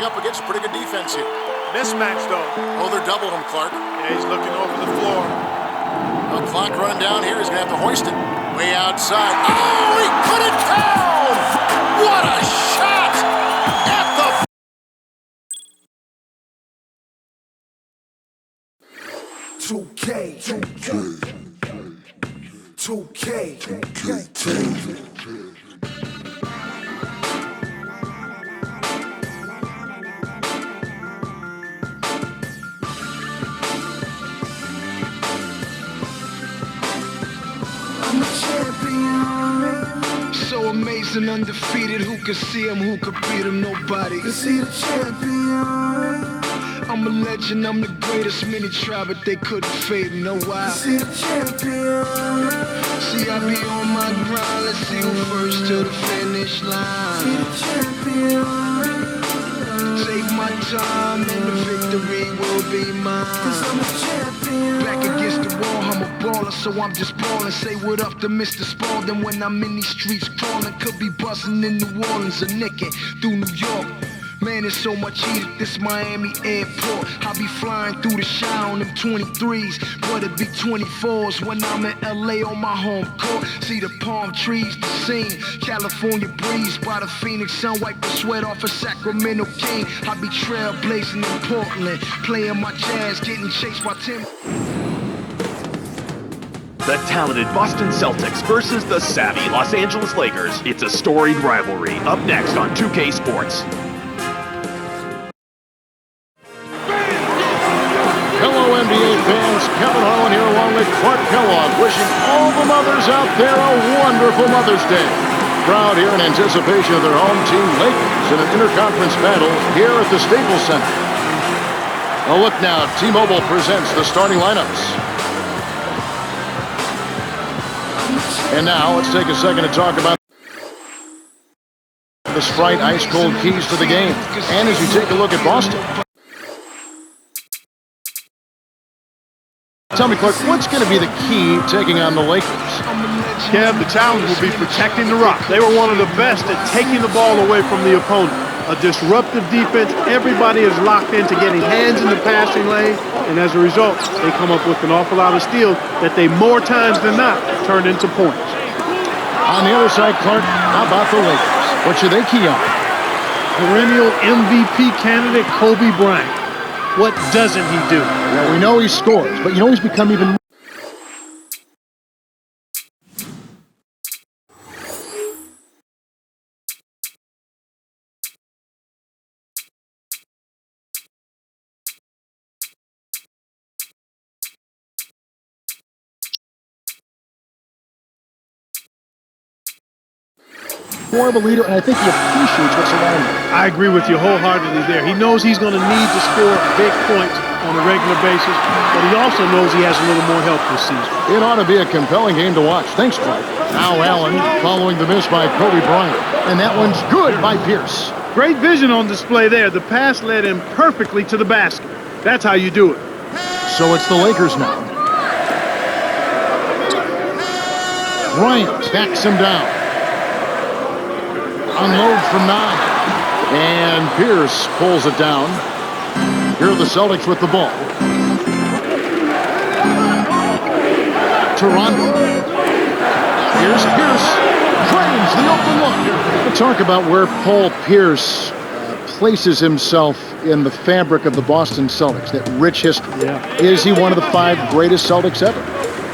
up against pretty good defense here. Mismatch, though. Oh, they're doubling him, Clark. Yeah, he's looking over the floor. The clock running down here. He's going to have to hoist it. Way outside. Oh, he put it down! What a shot! At the... 2K, 2K. So amazing, undefeated. Who could see him? Who could beat him? Nobody. Is he the champion? I'm a legend. I'm the greatest. Many tried, but they couldn't fade him. Know why? Is he the champion? See, I be on my grind. Let's see who first to the finish line. Is he the champion? Take my time, and the victory will be mine. 'Cause I'm a champion. Back against the wall, I'm a baller, so I'm just ballin'. Say what up to Mr. Spalding when I'm in these streets crawling. Could be bustin' in New Orleans or nicking through New York. Man, there's so much heat at this Miami airport. I be flying through the shy on them 23s, but it be 24s when I'm in LA on my home court. See the palm trees, the scene, California breeze by the Phoenix sun, wipe the sweat off a Sacramento King. I be trailblazing in Portland, playing my jazz, getting chased by Tim. The talented Boston Celtics versus the savvy Los Angeles Lakers. It's a storied rivalry. Up next on 2K Sports. Hello, NBA fans. Kevin Harlan here along with Clark Kellogg, wishing all the mothers out there a wonderful Mother's Day. Crowd here in anticipation of their home team Lakers in an interconference battle here at the Staples Center. A look now. T-Mobile presents the starting lineups. And now let's take a second to talk about the Sprite ice-cold keys to the game. And as you take a look at Boston. Tell me, Clark, what's going to be the key taking on the Lakers? Kev, the challenge will be protecting the rock. They were one of the best at taking the ball away from the opponent. A disruptive defense. Everybody is locked into getting hands in the passing lane, and as a result, they come up with an awful lot of steals that they more times than not turn into points. On the other side, Clark, how about the Lakers? What should they key on? Perennial MVP candidate Kobe Bryant. What doesn't he do? Well, we know he scores, but you know he's become even... more of a leader, and I think he appreciates what's around him. I agree with you wholeheartedly there. He knows he's going to need to score big points on a regular basis, but he also knows he has a little more help this season. It ought to be a compelling game to watch. Thanks, Clark. Now Allen following the miss by Kobe Bryant, and that one's good by Pierce. Great vision on display there. The pass led him perfectly to the basket. That's how you do it. So it's the Lakers now. Bryant backs him down. Unload from 9. And Pierce pulls it down. Here are the Celtics with the ball. Toronto. Here's Pierce. Drains the open look. We'll talk about where Paul Pierce places himself in the fabric of the Boston Celtics, that rich history. Yeah. Is he one of the 5 greatest Celtics ever?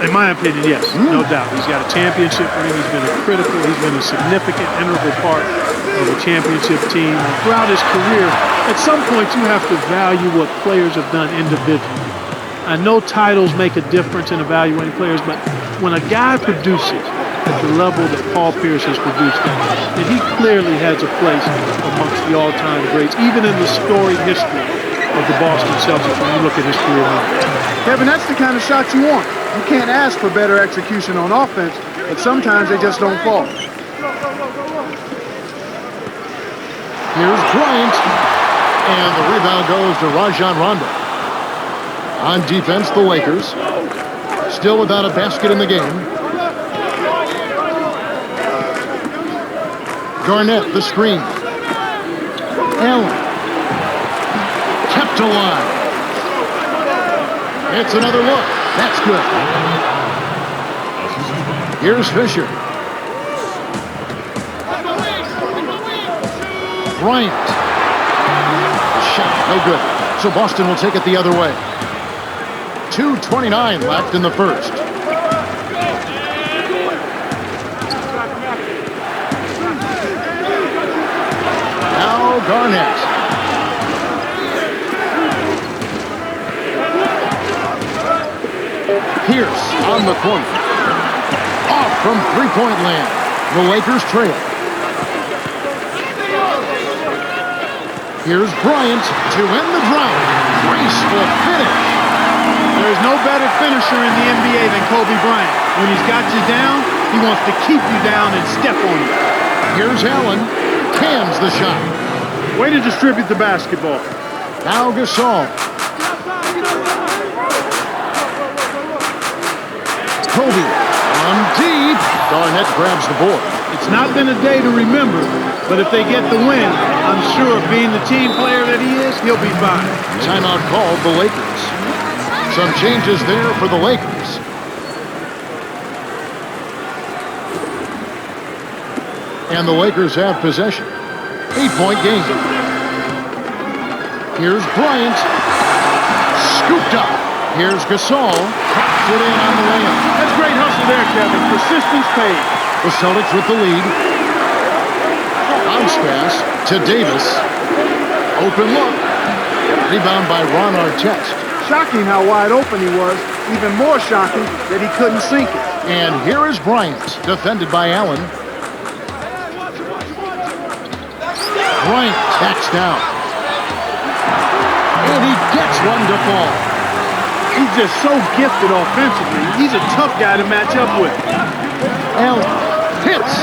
In my opinion, yes, no doubt. He's got a championship ring. He's been he's been a significant, integral part of a championship team. And throughout his career, at some point, you have to value what players have done individually. I know titles make a difference in evaluating players, but when a guy produces at the level that Paul Pierce has produced at, then he clearly has a place amongst the all-time greats, even in the storied history of the Boston Celtics when you look at his career now. Kevin, that's the kind of shot you want. You can't ask for better execution on offense, but sometimes they just don't fall. Here's Bryant, and the rebound goes to Rajon Rondo. On defense, the Lakers, still without a basket in the game. Garnett, the screen. Allen to line. It's another look. That's good. Here's Fisher. Bryant. Shot, no good. So Boston will take it the other way. 2:29 left in the first. Now Garnett. Pierce on the corner. Off from three-point land. The Lakers trail. Here's Bryant to end the drought. Graceful finish. There's no better finisher in the NBA than Kobe Bryant. When he's got you down, he wants to keep you down and step on you. Here's Allen. Cans the shot. Way to distribute the basketball. Now Gasol. Kobe on deep. Garnett grabs the board. It's not been a day to remember, but if they get the win, I'm sure being the team player that he is, he'll be fine. Timeout called the Lakers. Some changes there for the Lakers. And the Lakers have possession. 8-point game. Here's Bryant. Scooped up. Here's Gasol. Pops it in on the layup. That's great hustle there, Kevin. Persistence paid. The Celtics with the lead. Bounce pass to Davis. Open look. Rebound by Ron Artest. Shocking how wide open he was. Even more shocking that he couldn't sink it. And here is Bryant, defended by Allen. Bryant tacks down. And he gets one to fall. He's just so gifted offensively. He's a tough guy to match up with. Allen hits.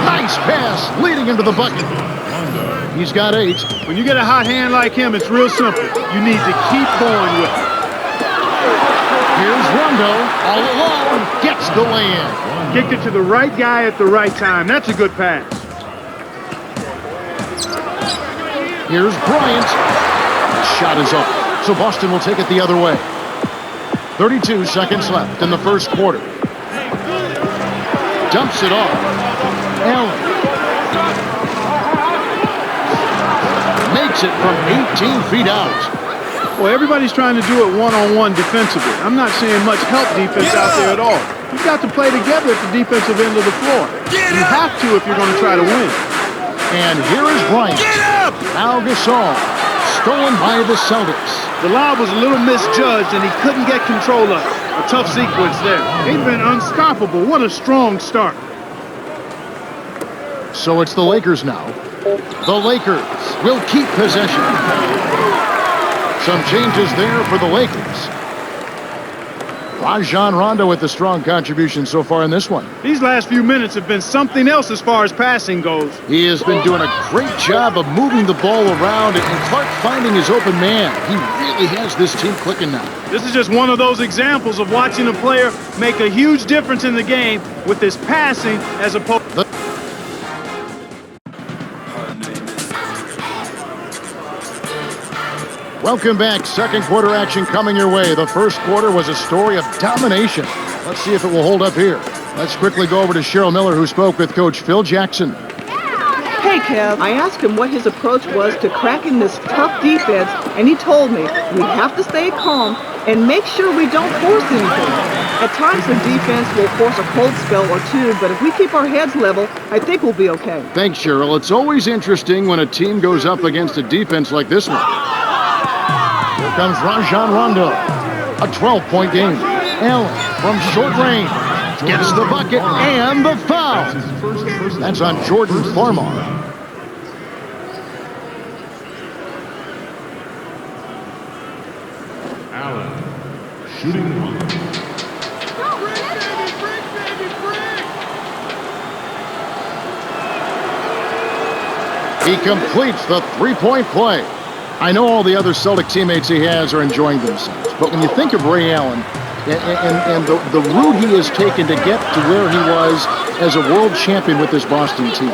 Nice pass, leading into the bucket. He's got 8. When you get a hot hand like him, it's real simple. You need to keep going with it. Here's Rondo, all alone, gets the lay-in. Kicked it to the right guy at the right time. That's a good pass. Here's Bryant. Shot is off. So Boston will take it the other way. 32 seconds left in the first quarter. Dumps it off. Allen. Makes it from 18 feet out. Well, everybody's trying to do it one-on-one defensively. I'm not seeing much help defense out there at all. You've got to play together at the defensive end of the floor. You have to if you're going to try to win. And here is Bryant. Now Gasol. Stolen by the Celtics. The lob was a little misjudged, and he couldn't get control of it. A tough sequence there. They've been unstoppable. What a strong start. So it's the Lakers now. The Lakers will keep possession. Some changes there for the Lakers. Rajon Rondo with the strong contribution so far in this one. These last few minutes have been something else as far as passing goes. He has been doing a great job of moving the ball around and Clark finding his open man. He really has this team clicking now. This is just one of those examples of watching a player make a huge difference in the game with his passing as opposed to... Welcome back. Second quarter action coming your way. The first quarter was a story of domination. Let's see if it will hold up here. Let's quickly go over to Cheryl Miller, who spoke with Coach Phil Jackson. Hey, Kev, I asked him what his approach was to cracking this tough defense, and he told me we have to stay calm and make sure we don't force anything. At times, the defense will force a cold spell or two, but if we keep our heads level, I think we'll be okay. Thanks, Cheryl. It's always interesting when a team goes up against a defense like this one. Here comes Rajon Rondo. A 12-point game. Allen from short range gets the bucket and the foul. That's on Jordan Farmar. Allen, shooting one. He completes the three-point play. I know all the other Celtic teammates he has are enjoying themselves, but when you think of Ray Allen and the route he has taken to get to where he was as a world champion with this Boston team,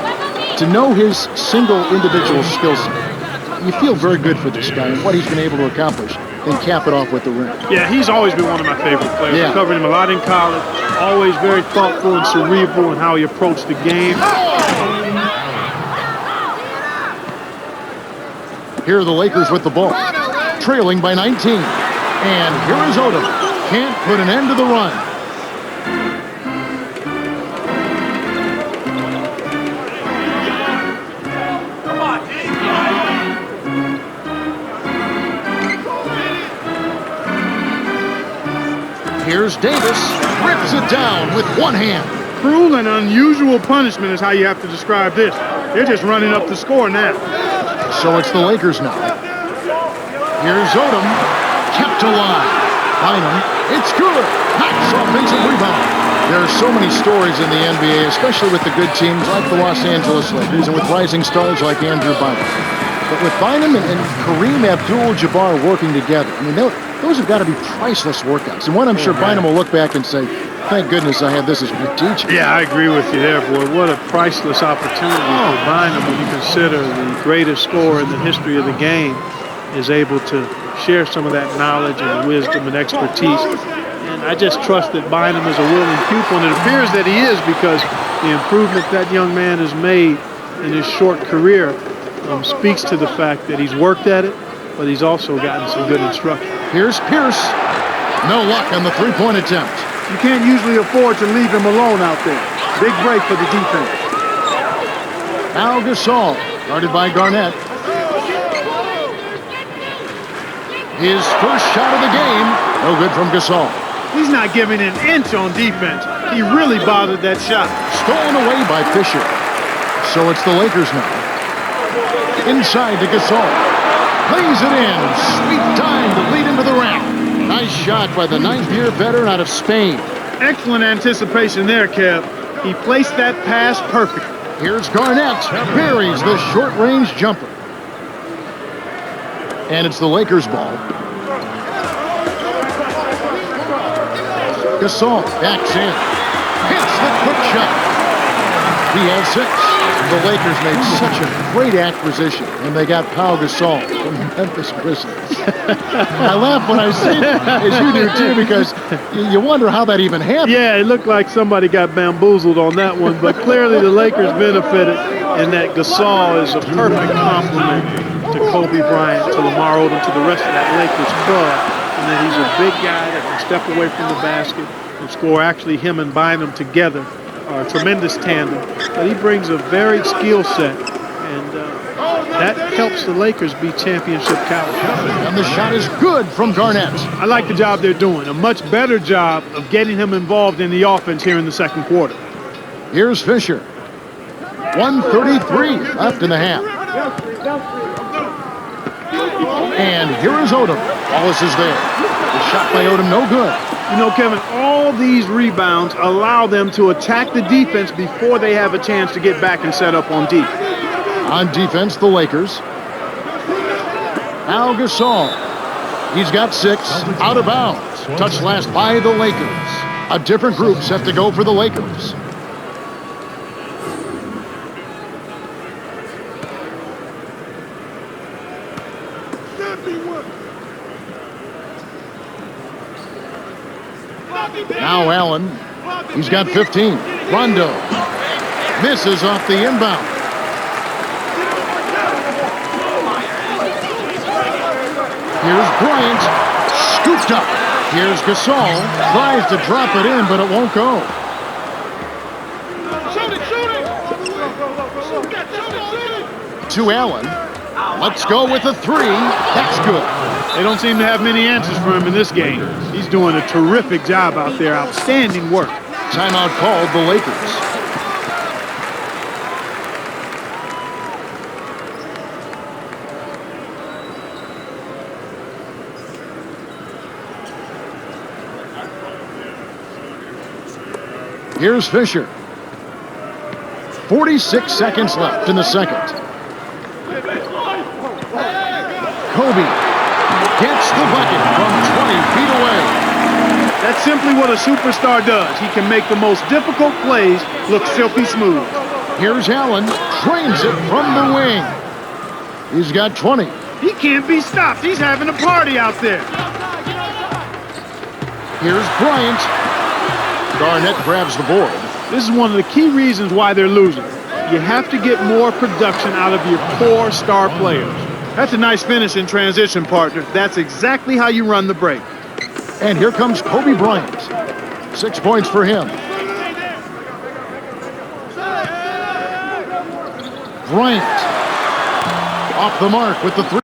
to know his single individual skill set, you feel very good for this guy and what he's been able to accomplish, then cap it off with the ring. Yeah, he's always been one of my favorite players. Yeah. I covered him a lot in college. Always very thoughtful and cerebral in how he approached the game. Here are the Lakers with the ball, trailing by 19. And here is Odom. Can't put an end to the run. Here's Davis, rips it down with one hand. Cruel and unusual punishment is how you have to describe this. They're just running up the score now. So it's the Lakers now. Here's Odom, kept alive. Bynum, it's good. Nice offensive rebound. There are so many stories in the NBA, especially with the good teams like the Los Angeles Lakers and with rising stars like Andrew Bynum. But with Bynum and Kareem Abdul-Jabbar working together, I mean, those have got to be priceless workouts. And one I'm sure Bynum will look back and say, thank goodness I had this as my teacher. Yeah, I agree with you there, boy. What a priceless opportunity for Bynum when you consider the greatest scorer in the history of the game is able to share some of that knowledge and wisdom and expertise. And I just trust that Bynum is a willing pupil, and it appears that he is because the improvement that young man has made in his short career speaks to the fact that he's worked at it, but he's also gotten some good instruction. Here's Pierce. No luck on the three-point attempt. You can't usually afford to leave him alone out there. Big break for the defense. Al Gasol, guarded by Garnett. His first shot of the game. No good from Gasol. He's not giving an inch on defense. He really bothered that shot. Stolen away by Fisher. So it's the Lakers now. Inside to Gasol. Plays it in. Sweet time to lead into the rack. Nice shot by the ninth-year veteran out of Spain. Excellent anticipation there, Kev. He placed that pass perfectly. Here's Garnett. Buries the short-range jumper. And it's the Lakers' ball. Gasol backs in. Hits the quick shot. He has 6. The Lakers made such a great acquisition when they got Pau Gasol from the Memphis Grizzlies. I laugh when I see it, as you do too, because you wonder how that even happened. Yeah, it looked like somebody got bamboozled on that one, but clearly the Lakers benefited in that Gasol is a perfect complement to Kobe Bryant, to Lamar Odom, to the rest of that Lakers club, and that he's a big guy that can step away from the basket and score. Actually, him and Bynum together are a tremendous tandem, but he brings a varied skill set, and that helps the Lakers be championship caliber. And the shot is good from Garnett. I like the job they're doing. A much better job of getting him involved in the offense here in the second quarter. Here's Fisher. 1:33 left in the half. And here is Odom. Wallace is there. The shot by Odom, no good. You know, Kevin, all these rebounds allow them to attack the defense before they have a chance to get back and set up on deep. On defense, the Lakers. Al Gasol. He's got 6. Out of bounds. Touched last by the Lakers. A different group set to go for the Lakers. Now Allen. He's got 15. Rondo. Misses off the inbound. Here's Bryant. Scooped up. Here's Gasol. Tries to drop it in, but it won't go. To Allen. Let's go with a 3. That's good. They don't seem to have many answers for him in this game. He's doing a terrific job out there. Outstanding work. Timeout called the Lakers. Here's Fisher. 46 seconds left in the second. Kobe gets the bucket from 20 feet away. That's simply what a superstar does. He can make the most difficult plays look silky smooth. Here's Allen. Trains it from the wing. He's got 20. He can't be stopped. He's having a party out there. Here's Bryant. Garnett grabs the board. This is one of the key reasons why they're losing. You have to get more production out of your core star players. That's a nice finish in transition, partner. That's exactly how you run the break. And here comes Kobe Bryant. 6 points for him. Bryant. Off the mark with the 3.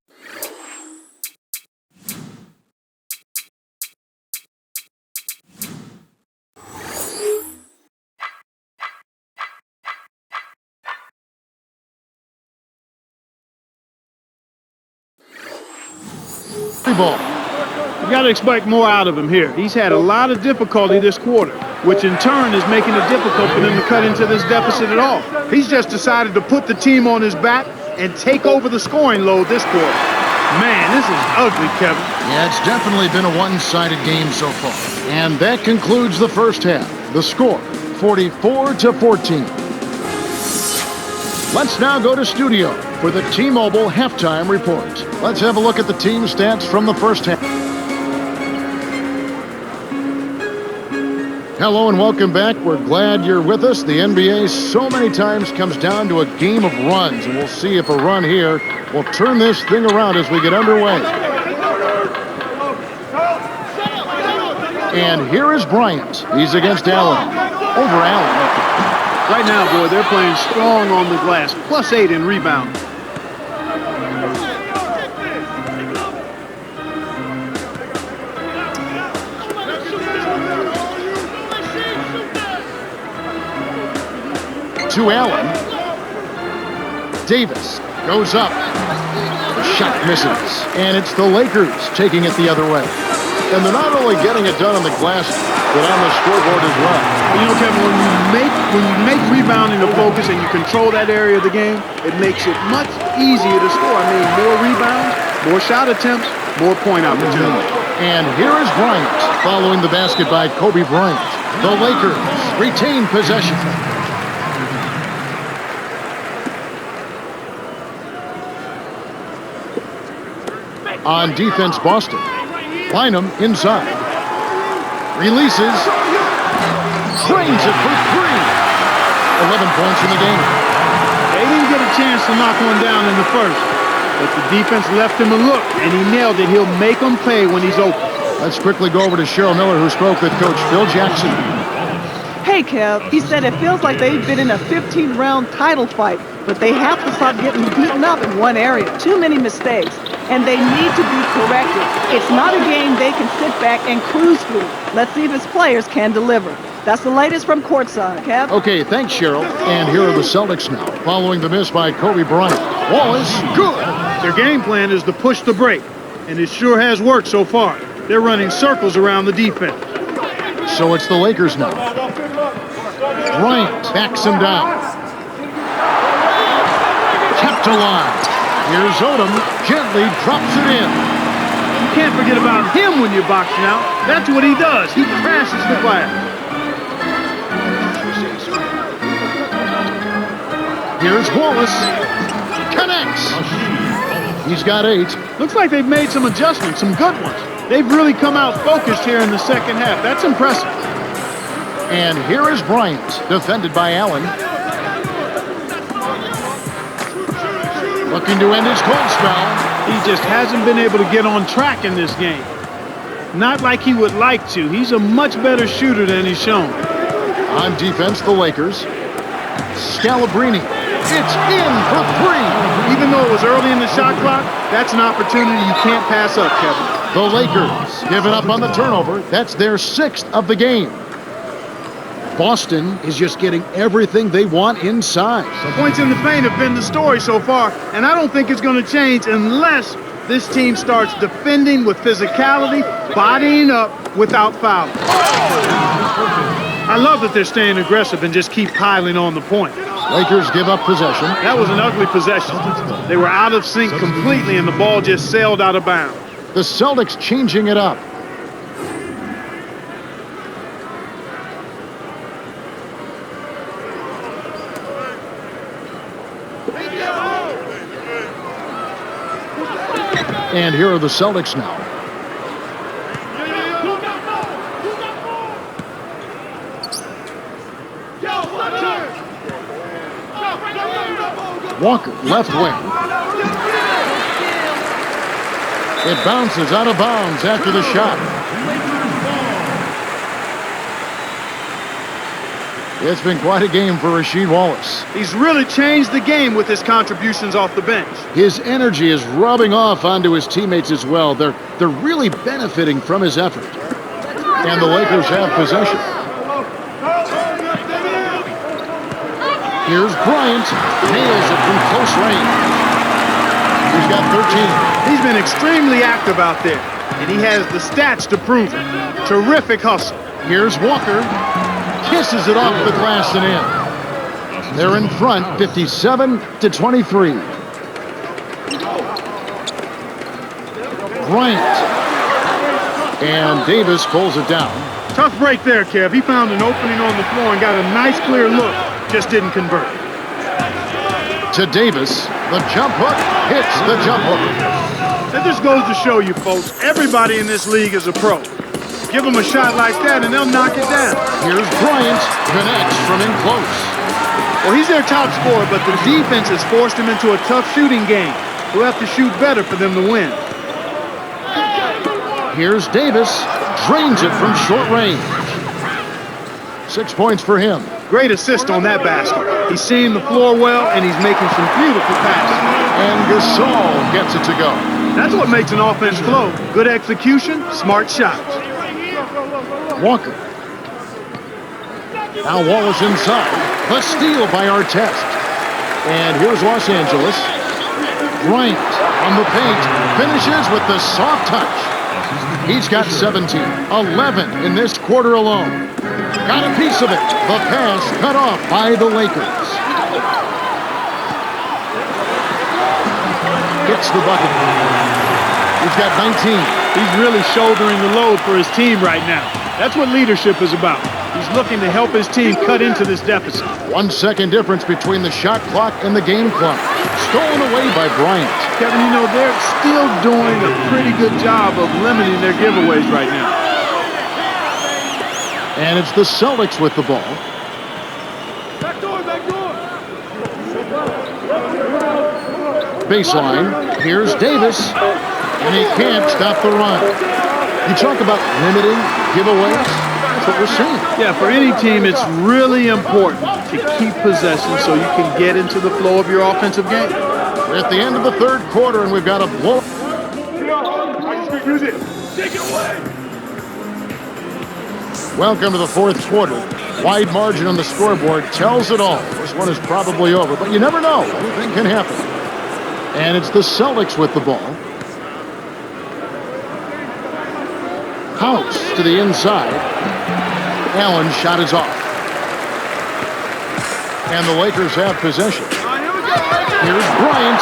Ball. You got to expect more out of him here. He's had a lot of difficulty this quarter, which in turn is making it difficult for them to cut into this deficit at all. He's just decided to put the team on his back and take over the scoring load this quarter. Man, this is ugly, Kevin. Yeah, it's definitely been a one-sided game so far. And that concludes the first half. The score, 44-14. Let's now go to studio for the T-Mobile halftime report. Let's have a look at the team stats from the first half. Hello and welcome back. We're glad you're with us. The NBA so many times comes down to a game of runs, and we'll see if a run here will turn this thing around as we get underway. And here is Bryant. He's against Allen. Over Allen. Right now, boy, they're playing strong on the glass. +8 in rebound. To Allen. Davis goes up. The shot misses. And it's the Lakers taking it the other way. And they're not only getting it done on the glass, but on the scoreboard as well. You know, Kevin, when you make rebounding a focus and you control that area of the game, it makes it much easier to score. I mean, more rebounds, more shot attempts, more point opportunity. And here is Bryant following the basket by Kobe Bryant. The Lakers retain possession. On defense, Boston. Bynum inside. Releases. Drains it for 3. 11 points in the game. They didn't get a chance to knock one down in the first, but the defense left him a look, and he nailed it. He'll make them pay when he's open. Let's quickly go over to Cheryl Miller, who spoke with Coach Phil Jackson. Hey, Kev, he said it feels like they've been in a 15-round title fight, but they have to stop getting beaten up in one area. Too many mistakes, and they need to be corrected. It's not a game they can sit back and cruise through. Let's see if his players can deliver. That's the latest from courtside, Kev. Okay, thanks, Cheryl. And here are the Celtics now, following the miss by Kobe Bryant. Wallace, good. Their game plan is to push the break, and it sure has worked so far. They're running circles around the defense. So it's the Lakers now. Bryant backs him down. Kept alive. Here's Odom, gently drops it in. You can't forget about him when you're boxing out. That's what he does. He crashes the glass. Here's Wallace. Connects. He's got 8. Looks like they've made some adjustments, some good ones. They've really come out focused here in the second half. That's impressive. And here is Bryant, defended by Allen. Looking to end his cold spell. He just hasn't been able to get on track in this game. Not like he would like to. He's a much better shooter than he's shown. On defense, the Lakers. Scalabrine. It's in for 3. Even though it was early in the shot clock, that's an opportunity you can't pass up, Kevin. The Lakers giving up on the turnover. That's their 6th of the game. Boston is just getting everything they want inside. Points in the paint have been the story so far, and I don't think it's going to change unless this team starts defending with physicality, bodying up without fouling. I love that they're staying aggressive and just keep piling on the point. Lakers give up possession. That was an ugly possession. They were out of sync completely, and the ball just sailed out of bounds. The Celtics changing it up. And here are the Celtics now. Walker, left wing. It bounces out of bounds after the shot. It's been quite a game for Rasheed Wallace. He's really changed the game with his contributions off the bench. His energy is rubbing off onto his teammates as well. They're really benefiting from his effort. And the Lakers have possession. Here's Bryant. Nails it from close range. He's got 13. He's been extremely active out there, and he has the stats to prove it. Terrific hustle. Here's Walker. Kisses it off the glass and in. They're in front, 57-23. Bryant. And Davis pulls it down. Tough break there, Kev. He found an opening on the floor and got a nice clear look. Just didn't convert. To Davis. The jump hook hits the jump hook. That just goes to show you, folks, everybody in this league is a pro. Give them a shot like that and they'll knock it down. Here's Bryant. Connects from in close. Well, he's their top scorer, but the defense has forced him into a tough shooting game. We'll have to shoot better for them to win. Here's Davis. Drains it from short range. 6 points for him. Great assist on that basket. He's seeing the floor well, and he's making some beautiful passes. And Gasol gets it to go. That's what makes an offense flow. Good execution, smart shots. Walker. Now Wallace inside. The steal by Artest. And here's Los Angeles. Bryant on the paint. Finishes with the soft touch. He's got 17. 11 in this quarter alone. Got a piece of it. The pass cut off by the Lakers. Gets the bucket. He's got 19. He's really shouldering the load for his team right now. That's what leadership is about. He's looking to help his team cut into this deficit. 1 second difference between the shot clock and the game clock. Stolen away by Bryant. Kevin, you know, they're still doing a pretty good job of limiting their giveaways right now. And it's the Celtics with the ball. Back door. Baseline. Here's Davis. And he can't stop the run. You talk about limiting giveaways. That's what we're seeing. Yeah, for any team, it's really important to keep possession so you can get into the flow of your offensive game. We're at the end of the third quarter, and we've got a blow. Take it away. Welcome to the fourth quarter. Wide margin on the scoreboard tells it all. This one is probably over, but you never know. Anything can happen. And it's the Celtics with the ball. House to the inside. Allen shot is off. And the Lakers have possession. Here's Bryant.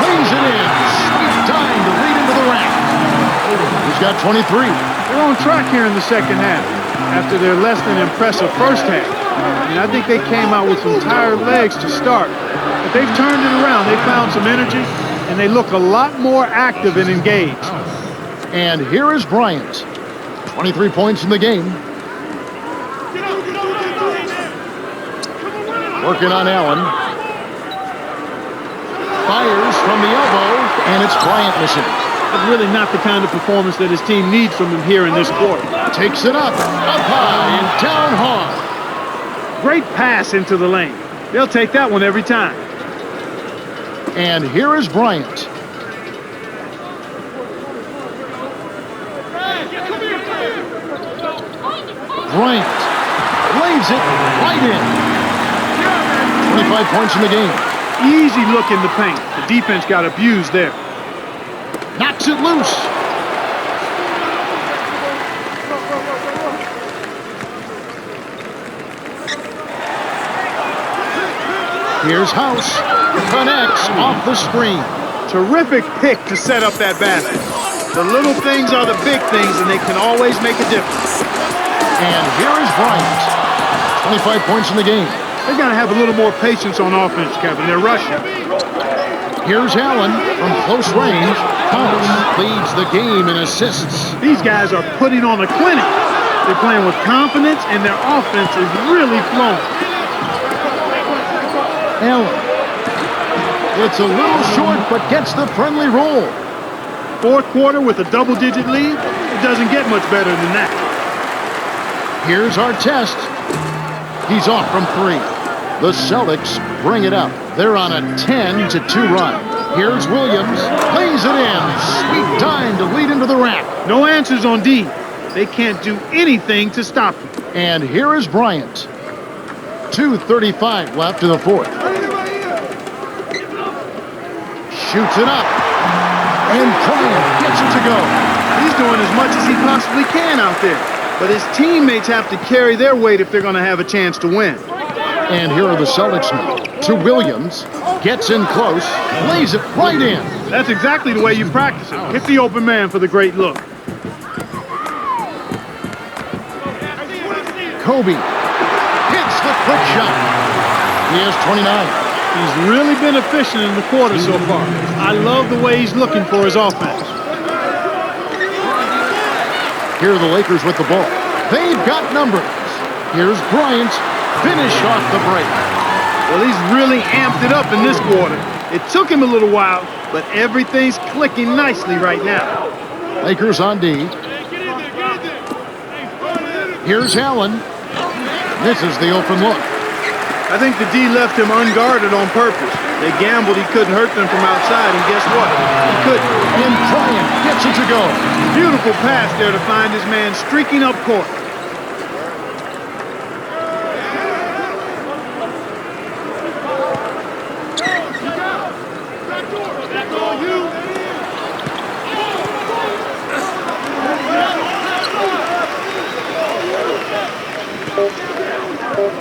Plays it in. Sweet time to lead into the rack. He's got 23. They're on track here in the second half after their less than impressive first half. I think they came out with some tired legs to start. But they've turned it around. They found some energy, and they look a lot more active and engaged. And here is Bryant. 23 points in the game. Working on Allen. Fires from the elbow, and it's Bryant missing. It's really not the kind of performance that his team needs from him here in this quarter. Takes it up high, and down hard. Great pass into the lane. They'll take that one every time. And here is Bryant. Bryant lays it right in. 25 points in the game. Easy look in the paint. The defense got abused there. Knocks it loose. Here's House. Connects off the screen. Terrific pick to set up that basket. The little things are the big things, and they can always make a difference. And here is Bryant. 25 points in the game. They got to have a little more patience on offense, Kevin. They're rushing. Here's Allen from close range. Thomas leads the game in assists. These guys are putting on a clinic. They're playing with confidence, and their offense is really flowing. Allen. It's a little short, but gets the friendly roll. Fourth quarter with a double-digit lead, it doesn't get much better than that. Here's Artest. He's off from 3. The Celtics bring it up. They're on a 10-2 run. Here's Williams. Lays it in. Sweet dime to lead into the rack. No answers on D. They can't do anything to stop him. And here is Bryant. 2:35 left in the fourth. Shoots it up. And Bryant gets it to go. He's doing as much as he possibly can out there. But his teammates have to carry their weight if they're going to have a chance to win. And here are the Celtics now. To Williams. Gets in close. Lays it right in. That's exactly the way you practice it. Hit the open man for the great look. Kobe hits the quick shot. He has 29. He's really been efficient in the quarter so far. I love the way he's looking for his offense. Here are the Lakers with the ball. They've got numbers. Here's Bryant. Finish off the break. Well, he's really amped it up in this quarter. It took him a little while, but everything's clicking nicely right now. Lakers on D. Here's Allen. Misses the open look. I think the D left him unguarded on purpose. They gambled he couldn't hurt them from outside, and guess what? He couldn't. And Bryant gets it to go. Beautiful pass there to find his man streaking up court.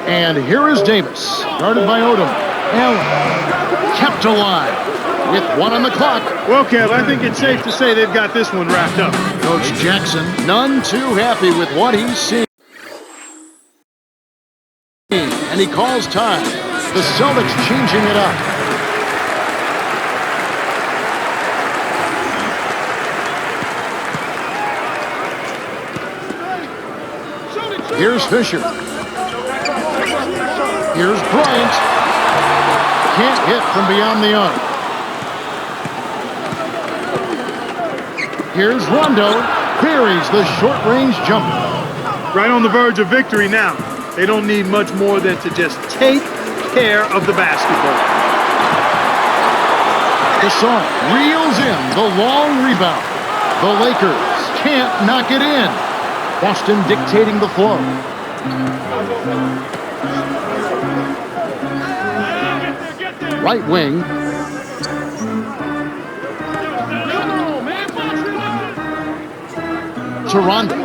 And here is Davis, guarded by Odom. Allen kept alive with 1 on the clock. Well, Kev, I think it's safe to say they've got this one wrapped up. Coach Jackson, none too happy with what he's seen. And he calls time. The Celtics changing it up. Here's Fisher. Here's Bryant. Can't hit from beyond the arc. Here's Rondo. Buries the short-range jumper. Right on the verge of victory now. They don't need much more than to just take care of the basketball. Gasol reels in the long rebound. The Lakers can't knock it in. Boston dictating the flow. Right wing. To Rondo.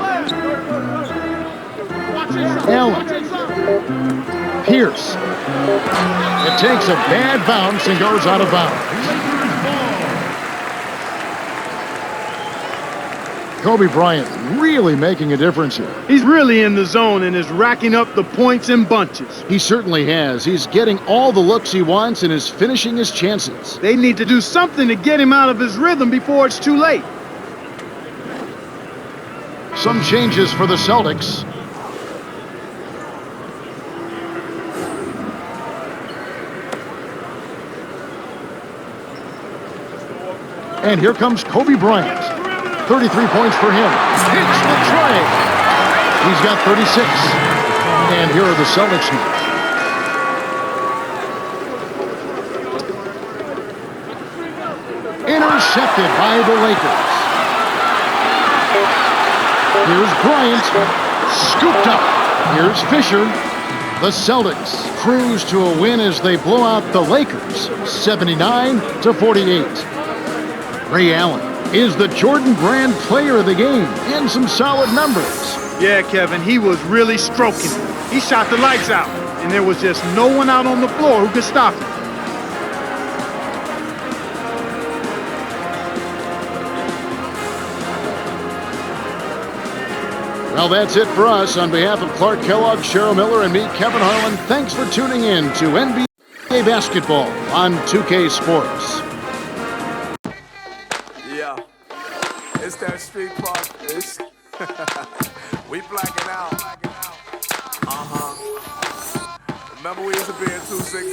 Allen. Pierce. It takes a bad bounce and goes out of bounds. Kobe Bryant really making a difference here. He's really in the zone and is racking up the points in bunches. He certainly has. He's getting all the looks he wants and is finishing his chances. They need to do something to get him out of his rhythm before it's too late. Some changes for the Celtics. And here comes Kobe Bryant. 33 points for him. Hits the tray. He's got 36. And here are the Celtics now. Intercepted by the Lakers. Here's Bryant. Scooped up. Here's Fisher. The Celtics cruise to a win as they blow out the Lakers 79-48. Ray Allen is the Jordan Brand player of the game and some solid numbers. Yeah, Kevin, he was really stroking it. He shot the lights out, and there was just no one out on the floor who could stop him. Well, that's it for us. On behalf of Clark Kellogg, Cheryl Miller, and me, Kevin Harlan, thanks for tuning in to NBA Basketball on 2K Sports. Yeah, it's that street park. We blacking out. Remember we used to be in 2-6.